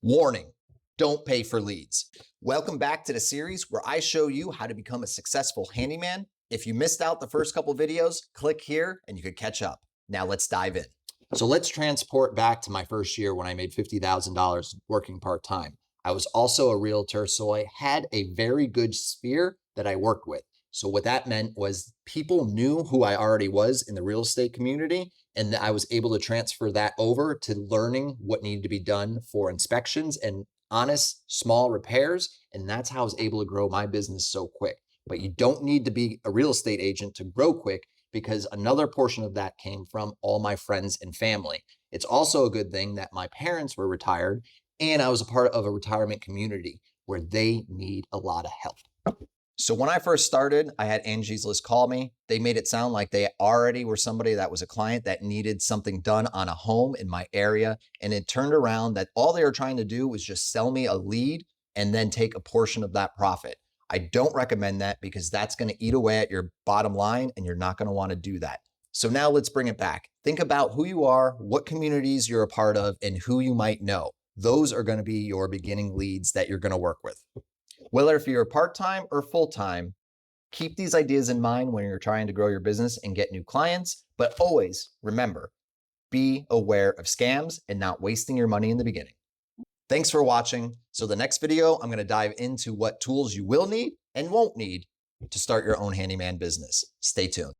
Warning, don't pay for leads. Welcome back to the series where I show you how to become a successful handyman. If you missed out the first couple videos, click here and you can catch up. Now let's dive in. So let's transport back to my first year when I made $50,000 working part-time. I was also a realtor, so I had a very good sphere that I worked with. So what that meant was people knew who I already was in the real estate community, and I was able to transfer that over to learning what needed to be done for inspections and honest small repairs. And that's how I was able to grow my business so quick. But you don't need to be a real estate agent to grow quick, because another portion of that came from all my friends and family. It's also a good thing that my parents were retired and I was a part of a retirement community where they need a lot of help. So when I first started, I had Angie's List call me. They made it sound like they already were somebody that was a client that needed something done on a home in my area. And it turned around that all they were trying to do was just sell me a lead and then take a portion of that profit. I don't recommend that because that's going to eat away at your bottom line and you're not going to want to do that. So now let's bring it back. Think about who you are, what communities you're a part of, and who you might know. Those are going to be your beginning leads that you're going to work with. Whether if you're part-time or full-time, keep these ideas in mind when you're trying to grow your business and get new clients, but always remember, be aware of scams and not wasting your money in the beginning. Thanks for watching. So the next video, I'm going to dive into what tools you will need and won't need to start your own handyman business. Stay tuned.